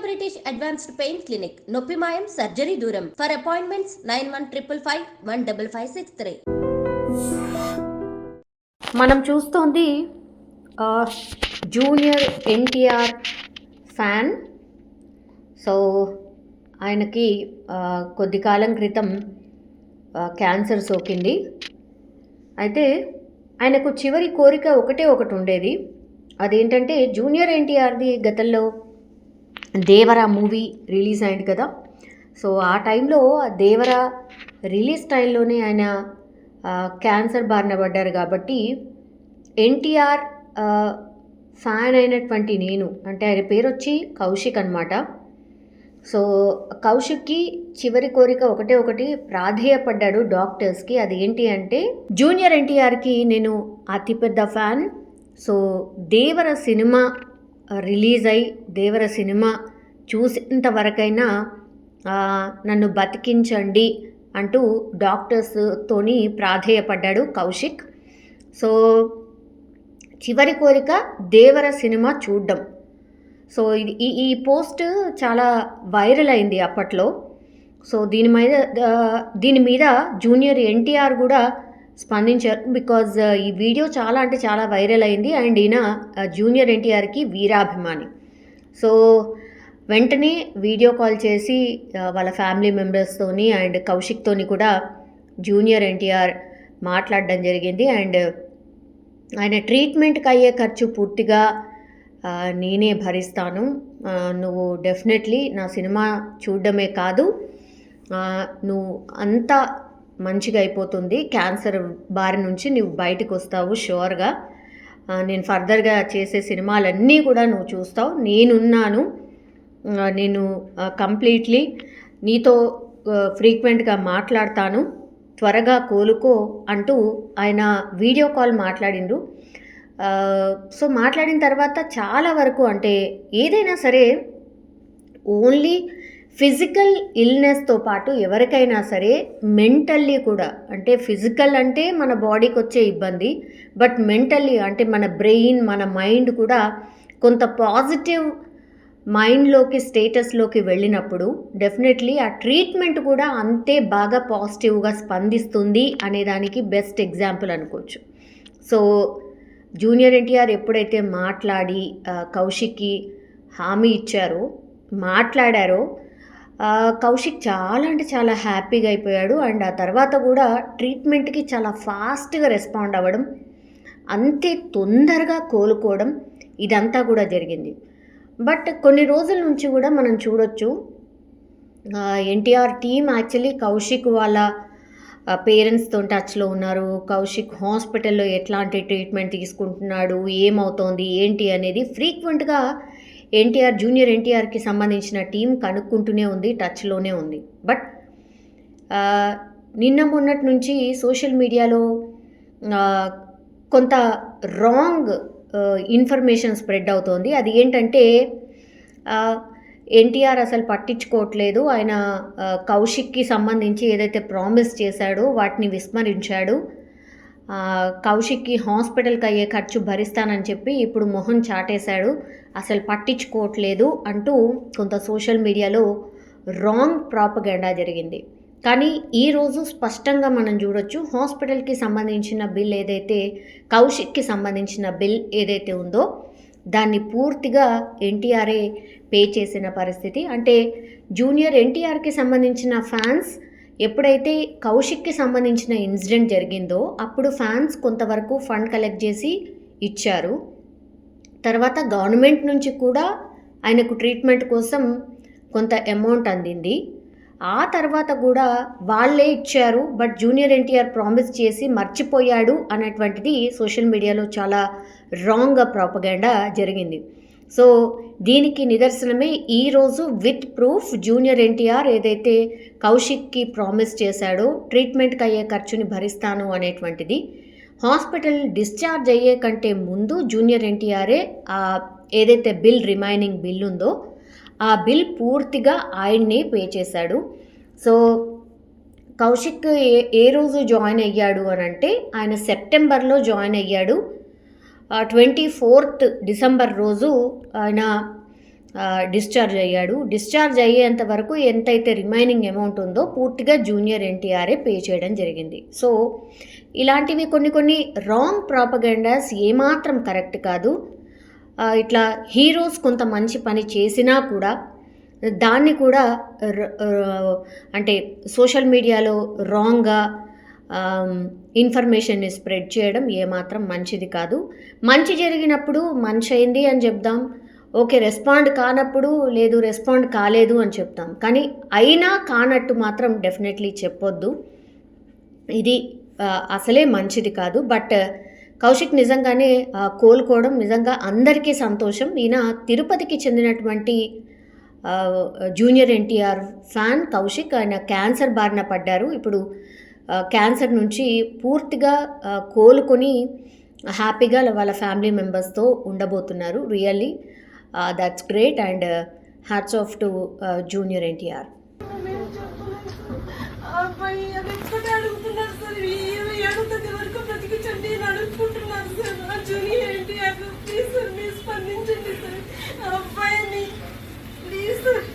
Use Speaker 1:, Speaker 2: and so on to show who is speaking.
Speaker 1: British advanced pain clinic, నొప్పి మాయం, surgery దూరం. For appointments 9155515563.
Speaker 2: మనం చూస్తోంది జూనియర్ ఎన్టీఆర్ ఫ్యాన్. సో ఆయనకి కొద్ది కాలం క్రితం క్యాన్సర్ సోకింది. అయితే ఆయనకు చివరి కోరిక ఒకటి ఉండేది. అదేంటంటే జూనియర్ ఎన్టీఆర్ది గతంలో దేవరా మూవీ రిలీజ్ అయింది కదా. సో ఆ టైంలో దేవరా రిలీజ్ టైంలోనే ఆయన క్యాన్సర్ బారిన పడ్డారు. కాబట్టి ఎన్టీఆర్ ఫ్యాన్ అయినటువంటి నేను, అంటే ఆయన పేరు వచ్చి కౌశిక్ అనమాట. సో కౌశిక్కి చివరి కోరిక ఒకటి ప్రాధేయపడ్డాడు డాక్టర్స్కి. అది ఏంటి అంటే, జూనియర్ ఎన్టీఆర్కి నేను అతిపెద్ద ఫ్యాన్. సో దేవర సినిమా రిలీజ్ అయ్యి దేవర సినిమా చూసేంతవరకైనా నన్ను బతికించండి అంటూ డాక్టర్స్తోని ప్రాధేయపడ్డాడు కౌశిక్. సో చివరి కోరిక దేవర సినిమా చూడడం. సో ఈ పోస్ట్ చాలా వైరల్ అయింది అప్పట్లో. సో దీని మీద జూనియర్ ఎన్టీఆర్ కూడా స్పందించారు. బికాజ్ ఈ వీడియో చాలా అంటే చాలా వైరల్ అయింది. అండ్ ఈయన జూనియర్ ఎన్టీఆర్కి వీరాభిమాని. సో వెంటనే వీడియో కాల్ చేసి వాళ్ళ ఫ్యామిలీ మెంబర్స్తోని అండ్ కౌశిక్తోని కూడా జూనియర్ ఎన్టీఆర్ మాట్లాడడం జరిగింది. అండ్ ఆయన ట్రీట్మెంట్కి అయ్యే ఖర్చు పూర్తిగా నేనే భరిస్తాను. నువ్వు డెఫినెట్లీ నా సినిమా చూడడమే కాదు, నువ్వు అంతా మంచిగా అయిపోతుంది, క్యాన్సర్ బారి నుంచి నువ్వు బయటకు వస్తావు షూర్గా. నేను ఫర్దర్గా చేసే సినిమాలన్నీ కూడా నువ్వు చూస్తావు, నేనున్నాను, నేను కంప్లీట్లీ నీతో ఫ్రీక్వెంట్గా మాట్లాడతాను, త్వరగా కోలుకో అంటూ ఆయన వీడియో కాల్ మాట్లాడిండ్రు. సో మాట్లాడిన తర్వాత చాలా వరకు, అంటే ఏదైనా సరే ఓన్లీ ఫిజికల్ ఇల్నెస్తో పాటు ఎవరికైనా సరే మెంటల్లీ కూడా, అంటే ఫిజికల్ అంటే మన బాడీకి వచ్చే ఇబ్బంది, బట్ మెంటల్లీ అంటే మన బ్రెయిన్ మన మైండ్ కూడా కొంత పాజిటివ్ మైండ్లోకి స్టేటస్లోకి వెళ్ళినప్పుడు డెఫినెట్లీ ఆ ట్రీట్మెంట్ కూడా అంతే బాగా పాజిటివ్గా స్పందిస్తుంది అనేదానికి బెస్ట్ ఎగ్జాంపుల్ అనుకోవచ్చు. సో జూనియర్ ఎన్టీఆర్ ఎప్పుడైతే మాట్లాడి కౌశిక్కి హామీ ఇచ్చారో, మాట్లాడారో, కౌశిక్ చాలా అంటే చాలా హ్యాపీగా అయిపోయాడు. అండ్ ఆ తర్వాత కూడా ట్రీట్మెంట్కి చాలా ఫాస్ట్గా రెస్పాండ్ అవ్వడం, అంతే తొందరగా కోలుకోవడం, ఇదంతా కూడా జరిగింది. బట్ కొన్ని రోజుల నుంచి కూడా మనం చూడొచ్చు ఎన్టీఆర్ టీమ్ యాక్చువల్లీ కౌశిక్ వాళ్ళ పేరెంట్స్తో టచ్లో ఉన్నారు. కౌశిక్ హాస్పిటల్లో ఎట్లాంటి ట్రీట్మెంట్ తీసుకుంటున్నాడు, ఏమవుతోంది ఏంటి అనేది ఫ్రీక్వెంట్గా ఎన్టీఆర్ జూనియర్ ఎన్టీఆర్కి సంబంధించిన టీం కనుక్కుంటూనే ఉంది, టచ్లోనే ఉంది. బట్ నిన్న మొన్నటి నుంచి సోషల్ మీడియాలో కొంత రాంగ్ ఇన్ఫర్మేషన్ స్ప్రెడ్ అవుతోంది. అది ఏంటంటే ఎన్టీఆర్ అసలు పట్టించుకోవట్లేదు, ఆయన కౌశిక్కి సంబంధించి ఏదైతే ప్రామిస్ చేశాడో వాటిని విస్మరించాడు, కౌశిక్కి హాస్పిటల్కి అయ్యే ఖర్చు భరిస్తానని చెప్పి ఇప్పుడు మొహం చాటేశాడు, అసలు పట్టించుకోవట్లేదు అంటూ కొంత సోషల్ మీడియాలో రాంగ్ ప్రాపగెండా జరిగింది. కానీ ఈరోజు స్పష్టంగా మనం చూడొచ్చు, హాస్పిటల్కి సంబంధించిన బిల్ ఏదైతే, కౌశిక్కి సంబంధించిన బిల్ ఏదైతే ఉందో దాన్ని పూర్తిగా ఎన్టీఆర్ఏ పే చేసిన పరిస్థితి. అంటే జూనియర్ ఎన్టీఆర్కి సంబంధించిన ఫ్యాన్స్ ఎప్పుడైతే కౌశిక్కి సంబంధించిన ఇన్సిడెంట్ జరిగిందో అప్పుడు ఫ్యాన్స్ కొంతవరకు ఫండ్ కలెక్ట్ చేసి ఇచ్చారు. తర్వాత గవర్నమెంట్ నుంచి కూడా ఆయనకు ట్రీట్మెంట్ కోసం కొంత అమౌంట్ అందింది. ఆ తర్వాత కూడా వాళ్ళే ఇచ్చారు, బట్ జూనియర్ ఎన్టీఆర్ ప్రామిస్ చేసి మర్చిపోయాడు అనేటువంటిది సోషల్ మీడియాలో చాలా రాంగ్ ప్రాపగెండా జరిగింది. సో దీనికి నిదర్శనమే ఈరోజు విత్ ప్రూఫ్ జూనియర్ ఎన్టీఆర్ ఏదైతే కౌశిక్కి ప్రామిస్ చేశాడో ట్రీట్మెంట్కి అయ్యే ఖర్చుని భరిస్తాను అనేటువంటిది, హాస్పిటల్ డిశ్చార్జ్ అయ్యే కంటే ముందు జూనియర్ ఎన్టీఆర్ఏ ఏదైతే బిల్ రిమైనింగ్ బిల్ ఉందో ఆ బిల్ పూర్తిగా ఆయన్నే పే చేశాడు. సో కౌశిక్ ఏ రోజు జాయిన్ అయ్యాడు అని అంటే, ఆయన సెప్టెంబర్లో జాయిన్ అయ్యాడు. 24th డిసెంబర్ రోజు ఆయన డిశ్చార్జ్ అయ్యాడు. డిశ్చార్జ్ అయ్యేంత వరకు ఎంతైతే రిమైనింగ్ అమౌంట్ ఉందో పూర్తిగా జూనియర్ ఎన్టీఆర్ఏ పే చేయడం జరిగింది. సో ఇలాంటివి కొన్ని రాంగ్ ప్రాపగండాస్ ఏమాత్రం కరెక్ట్ కాదు. ఇట్లా హీరోస్ కొంత మంచి పని చేసినా కూడా దాన్ని కూడా అంటే సోషల్ మీడియాలో రాంగ్గా ఇన్ఫర్మేషన్ని స్ప్రెడ్ చేయడం ఏమాత్రం మంచిది కాదు. మంచి జరిగినప్పుడు మంచి అయింది అని చెప్దాం, ఓకే రెస్పాండ్ కానప్పుడు లేదు రెస్పాండ్ కాలేదు అని చెప్తాం, కానీ అయినా కానట్టు మాత్రం డెఫినెట్లీ చెప్పొద్దు. ఇది అసలే మంచిది కాదు. బట్ కౌశిక్ నిజంగానే కోలుకోవడం నిజంగా అందరికీ సంతోషం. ఈయన తిరుపతికి చెందినటువంటి జూనియర్ ఎన్టీఆర్ ఫ్యాన్ కౌశిక్. ఆయన క్యాన్సర్ బారిన పడ్డారు. ఇప్పుడు క్యాన్సర్ నుంచి పూర్తిగా కోలుకొని హ్యాపీగా వాళ్ళ ఫ్యామిలీ మెంబర్స్తో ఉండబోతున్నారు. Really that's great and hats off to junior NTR.
Speaker 3: Junior NTR please sir మీరు స్పందించండి సార్. ఆ అబ్బాయిని ప్లీజ్ సార్.